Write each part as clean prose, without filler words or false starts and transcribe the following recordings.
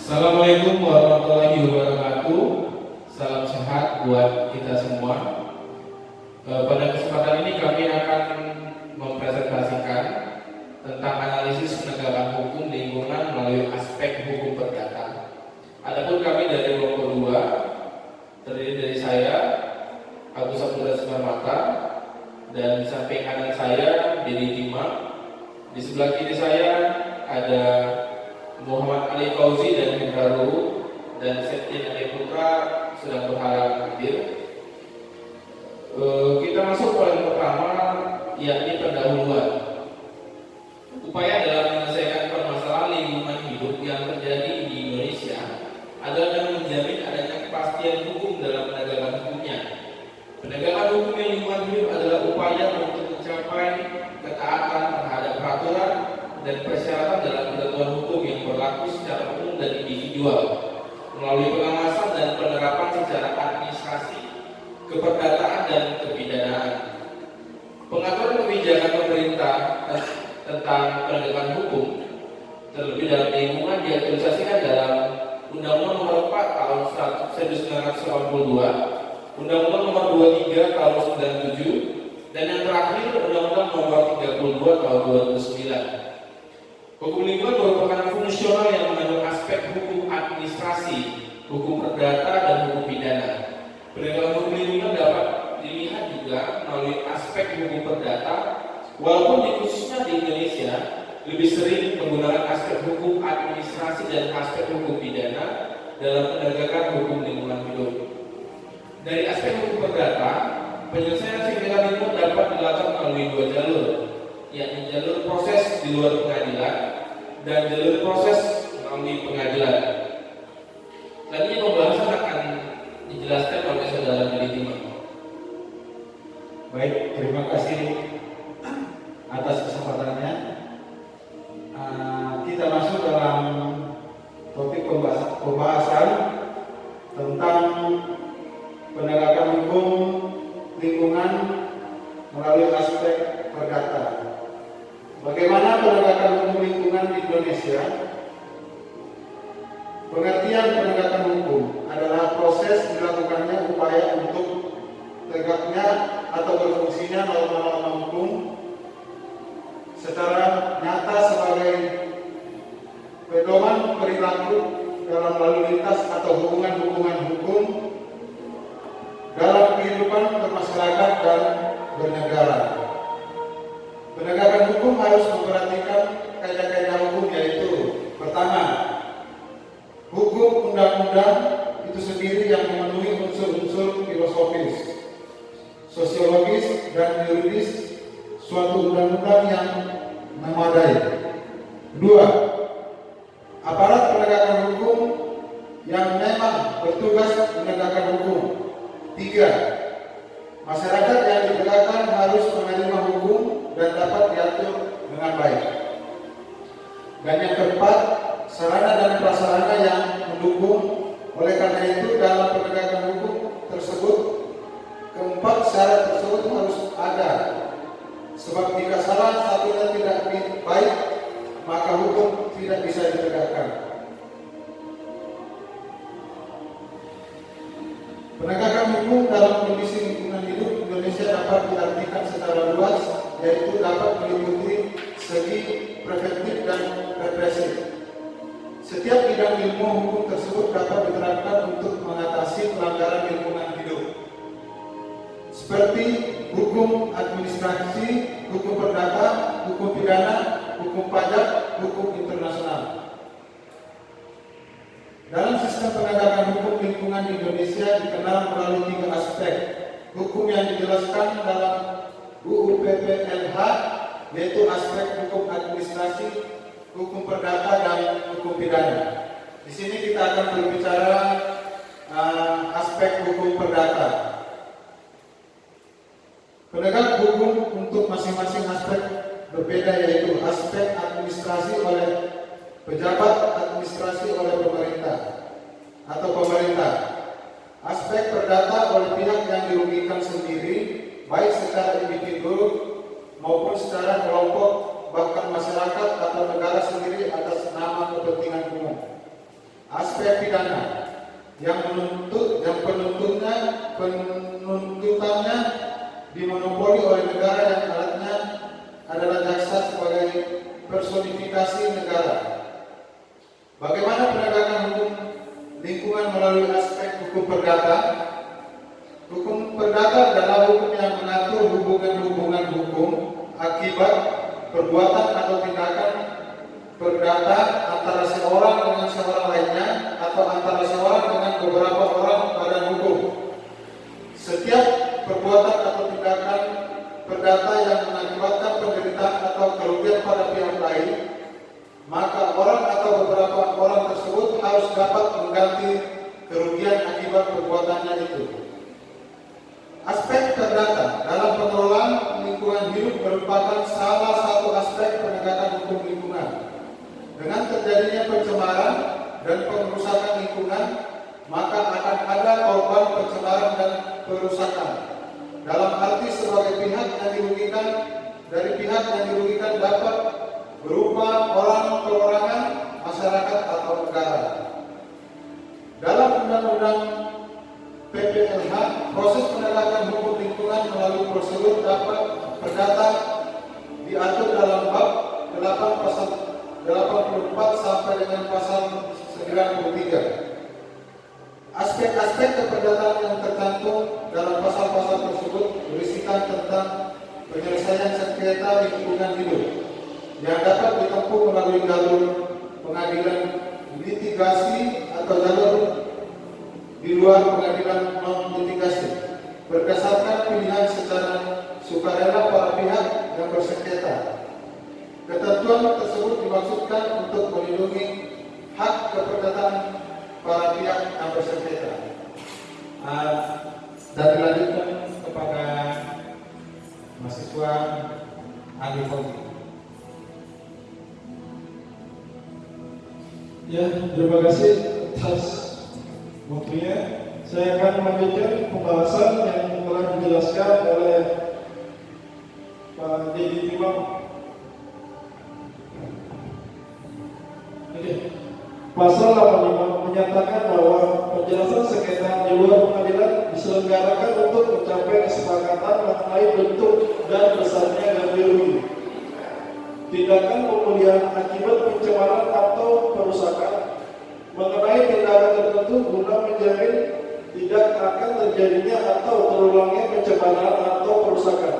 Assalamualaikum warahmatullahi wabarakatuh. Salam sehat buat kita semua. Pada kesempatan ini kami akan mempresentasikan tentang analisis penegakan hukum lingkungan melalui aspek hukum perdata. Adapun kami dari kelompok 2 terdiri dari saya, Agus Abdullah Sumarmata, dan di samping kanan saya Dedi Tima. Di sebelah kiri saya ada Muhammad Ali Fauzi dan Hendra Ruhu, dan Septin Ali Putra sedang berhalangan hadir. Kita masuk poin pertama, yakni pendahuluan. Upaya dalam menyelesaikan permasalahan lingkungan hidup yang terjadi di Indonesia adalah dengan menjamin adanya kepastian hukum dalam penegakan hukumnya. Penegakan hukum lingkungan hidup adalah upaya untuk mencapai ketaatan terhadap peraturan dan persyaratan dalam ketentuan hukum yang berlaku secara umum dan individual melalui pengawasan dan penerapan secara administrasi, keperdataan dan kepidanaan. Pengaturan kebijakan pemerintah tentang penegakan hukum terlebih dalam lingkungan diaktualisasikan dalam Undang-Undang Nomor 4 Tahun 1982, Undang-Undang Nomor 23 Tahun 97, dan yang terakhir Undang-Undang Nomor 32 Tahun 2009. Hukum lingkungan merupakan fungsional yang mengandung aspek hukum administrasi, hukum perdata, dan hukum pidana. Penegakan hukum lingkungan dapat dilihat juga melalui aspek hukum perdata, walaupun khususnya di Indonesia lebih sering menggunakan aspek hukum administrasi dan aspek hukum pidana dalam penegakan hukum lingkungan hidup. Dari aspek hukum perdata, penyelesaian sengketa lingkungan dapat dilakukan melalui 2 jalur, yakni jalur proses di luar pengadilan dan jalur proses melalui pengadilan. Selanjutnya pembahasan akan dijelaskan oleh saudara Dedi Tima. Baik, terima kasih atas kesempatannya. Kita masuk dalam topik pembahasan tentang penegakan hukum lingkungan melalui aspek perdata. Bagaimana penegakan hukum lingkungan di Indonesia? Pengertian penegakan hukum adalah proses dilakukannya upaya untuk tegaknya atau berfungsinya norma-norma hukum secara nyata sebagai pedoman perilaku dalam lalu lintas atau hubungan-hubungan hukum dalam kehidupan bermasyarakat dan bernegara. Penegakan hukum harus memperhatikan kaidah-kaidah hukum, yaitu pertama, hukum undang-undang itu sendiri yang memenuhi unsur-unsur filosofis, sosiologis, dan yuridis suatu undang-undang yang memadai. Dua, aparat penegakan hukum yang memang bertugas menegakkan hukum. Tiga, masyarakat yang ditegakkan harus menerima hukum dan dapat diatur dengan baik. Dan yang keempat, sarana dan prasarana yang mendukung. Oleh karena itu dalam penegakan hukum tersebut, keempat syarat tersebut harus ada. Sebab jika salah satunya tidak baik, maka hukum tidak bisa ditegakkan. Penegakan hukum dalam kondisi lingkungan hidup Indonesia dapat diartikan secara luas, yaitu dapat meliputi segi preventif dan represif. Setiap bidang ilmu hukum tersebut dapat diterapkan untuk mengatasi pelanggaran lingkungan hidup, seperti hukum administrasi, hukum perdata, hukum pidana, hukum pajak, hukum internasional. Dalam sistem penegakan hukum lingkungan di Indonesia dikenal melalui 3 aspek hukum yang dijelaskan dalam UU PPLH, yaitu aspek hukum administrasi, hukum perdata, dan hukum pidana. Di sini kita akan berbicara aspek hukum perdata. Penegak hukum untuk masing-masing aspek berbeda, yaitu aspek administrasi oleh pejabat administrasi oleh pemerintah atau pemerintah, aspek perdata oleh pihak yang dirugikan sendiri, baik secara individu maupun secara kelompok, bahkan masyarakat atau negara sendiri atas nama kepentingan umum. yang penuntutannya dimonopoli oleh negara yang alatnya adalah jaksa sebagai personifikasi negara. Bagaimana penegakan hukum lingkungan melalui aspek hukum perdata? Hukum perdata adalah hukum yang mengatur hubungan-hubungan hukum akibat perbuatan atau tindakan perdata antara seorang dengan seorang lainnya atau antara seorang dengan beberapa orang badan hukum. Setiap perbuatan atau tindakan perdata yang mengakibatkan penderitaan atau kerugian pada pihak lain, maka orang atau beberapa orang tersebut harus dapat mengganti kerugian akibat perbuatannya itu. Aspek perdata dalam pengelolaan lingkungan hidup merupakan salah satu aspek penegakan hukum lingkungan. Dengan terjadinya pencemaran dan pengerusakan lingkungan, maka akan ada korban pencemaran dan perusakan. Dalam arti sebagai pihak yang dirugikan, dari pihak yang dirugikan dapat berupa orang perorangan, masyarakat atau negara. Dalam Undang-Undang PPLH, proses penegakan hukum lingkungan melalui prosedur dapat perdata diatur dalam bab 8 pasal 84 sampai dengan pasal 93. Aspek-aspek keperdataan yang tercantum dalam pasal-pasal tersebut berisikan tentang penyelesaian sengketa lingkungan hidup yang dapat ditempuh melalui jalur pengadilan litigasi atau jalur di luar pengadilan non-litigasi berdasarkan pilihan secara sukarela para pihak yang bersengketa. Ketentuan tersebut dimaksudkan untuk melindungi hak keperdataan para pihak yang bersengketa. Dan dilanjutkan kepada mahasiswa Andi Fauzi. Ya, terima kasih atas waktunya. Saya akan melanjutkan pembahasan yang telah dijelaskan oleh Pak Dedi Timang. Oke. Pasal 85 menyatakan bahwa penjelasan sengketa di luar pengadilan diselenggarakan untuk mencapai kesepakatan mengenai bentuk dan besarnya ganti rugi, tindakan pemulihan akibat pencemaran atau perusakan, mengenai tindakan tertentu guna menjamin tidak akan terjadinya atau terulangnya pencemaran atau perusakan,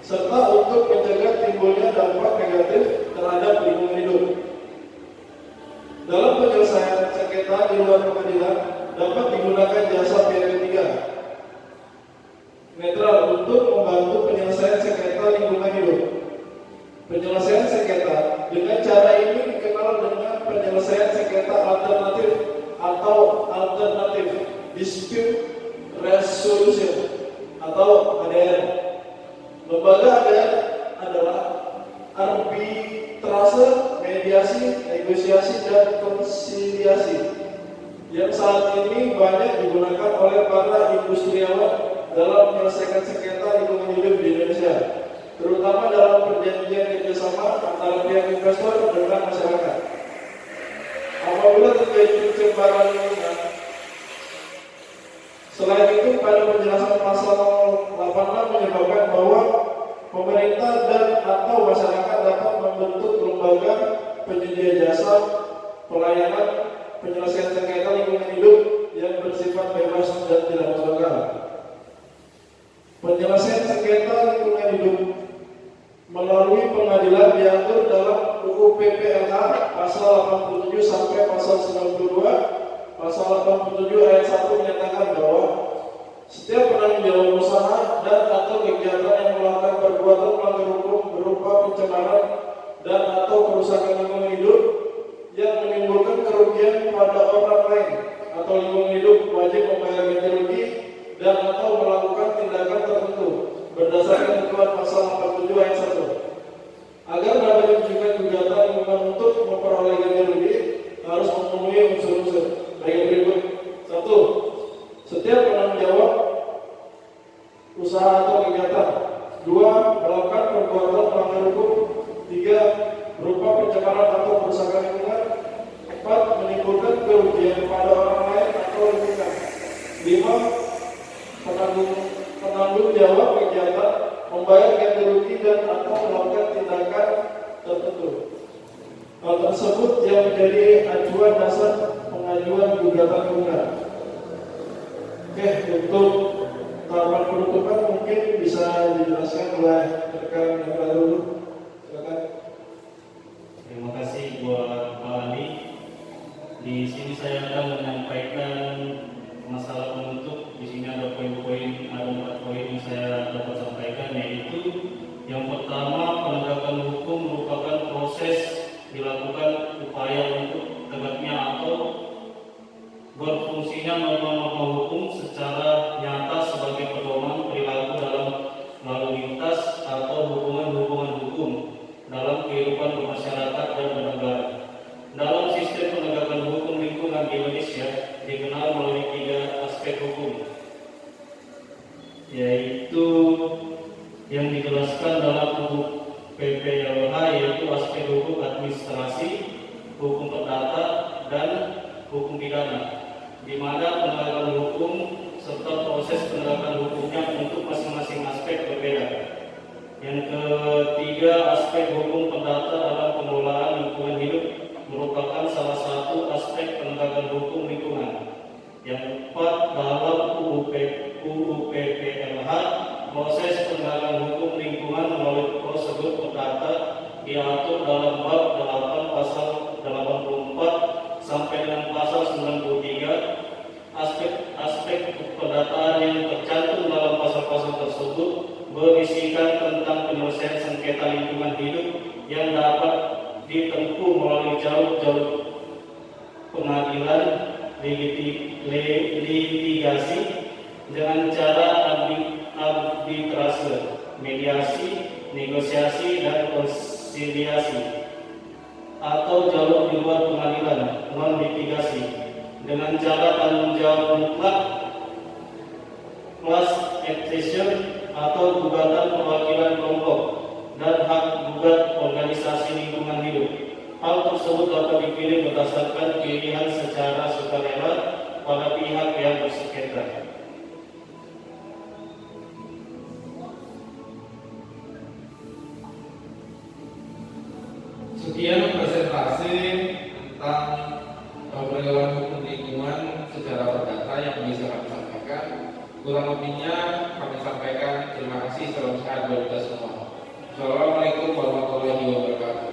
serta untuk mencegah timbulnya dampak negatif terhadap lingkungan hidup. Dalam penyelesaian sengketa di luar pengadilan dapat digunakan jasa pihak ketiga netral untuk membantu penyelesaian sengketa lingkungan hidup. Penyelesaian sengketa dengan cara ini dikenal dengan penyelesaian sengketa alternatif atau alternative dispute resolution atau ADR. Lembaga ADR adalah arbitrase, mediasi, negosiasi, dan konsiliasi yang saat ini banyak digunakan oleh para industriawan dalam menyelesaikan sengketa lingkungan hidup di Indonesia, terutama dalam perjanjian kerjasama antara pihak investor dengan masyarakat. Apabila terjadi pencemaran lingkungan, selain itu pada penjelasan pasal 86 menyebabkan bahwa pemerintah dan atau masyarakat dapat membentuk lembaga penyedia jasa pelayanan penyelesaian sengketa lingkungan hidup yang bersifat bebas dan tidak masuk akal. Penyelesaian sengketa lingkungan hidup melalui pengadilan diatur dalam UU PPLH pasal 87 sampai pasal 92. Pasal 87 ayat 1 menyatakan bahwa setiap penanggung jawab usaha dan atau kegiatan yang melakukan perbuatan melanggar hukum berupa pencemaran dan atau kerusakan lingkungan hidup yang menimbulkan kerugian pada orang lain atau lingkungan hidup wajib membayar ganti rugi dan atau melakukan tindakan tertentu berdasarkan ketentuan pasal 87 ayat 1. Agar dapat diajukan gugatan lingkungan untuk memperoleh ganti rugi harus memenuhi unsur-unsur baik berikut. 1. Setiap penanggung jawab usaha atau kegiatan. 2. Melakukan perbuatan melanggar hukum. 3. 5. Penanggung jawab kegiatan membayar ganti rugi dan atau melakukan tindakan tertentu. Hal tersebut yang menjadi acuan dasar pengajuan gugatan tunggal. Oke, untuk tahapan penutupan mungkin bisa dijelaskan oleh rekan yang baru. Silakan. Terima kasih buat Pak Andi. Di sini saya akan menyampaikan masalah penutup. Di sini ada poin-poin, ada 4 poin yang saya dapat sampaikan, yaitu yang pertama, penegakan hukum merupakan proses dilakukan upaya untuk tegaknya atau berfungsinya norma-norma hukum secara nyata sebagai pedoman perilaku dalam lalu lintas atau hubungan-hubungan hukum dalam kehidupan bermasyarakat dan bernegara. Dalam sistem penegakan hukum lingkungan di Indonesia dikenal melalui 3 aspek hukum, yaitu yang dijelaskan dalam buku PPLH, yaitu aspek hukum administrasi, hukum perdata, dan hukum pidana, di mana penegakan hukum serta proses penegakan hukumnya untuk masing-masing aspek berbeda. Yang ketiga, aspek hukum perdata dalam pengelolaan lingkungan hidup merupakan salah satu aspek penegakan hukum lingkungan. Yang 4, dalam UU PPLH, proses penegakan hukum lingkungan melalui prosedur perdata diatur dalam bab 8 pasal 84 sampai dengan pasal 93. Aspek perdataan yang tercantum dalam pasal-pasal tersebut berisikan tentang penyelesaian sengketa lingkungan hidup yang dapat ditempuh melalui jalur pengadilan, litigasi dengan cara arbitrase, mediasi, negosiasi, dan konsiliasi, atau jalur di luar pengadilan, non litigasi, dengan cara tanggung jawab mutlak, class action, atau gugatan perwakilan kelompok, dan hak gugat organisasi lingkungan hidup. Hal tersebut dapat dipilih berdasarkan pilihan secara sukarela pada pihak yang bersengketa. Sekian presentasi tentang penegakan hukum lingkungan secara perdata yang bisa kami sampaikan. Kurang lebihnya kami sampaikan. Terima kasih. Salam sehat buat kita semua. Assalamualaikum warahmatullahi wabarakatuh.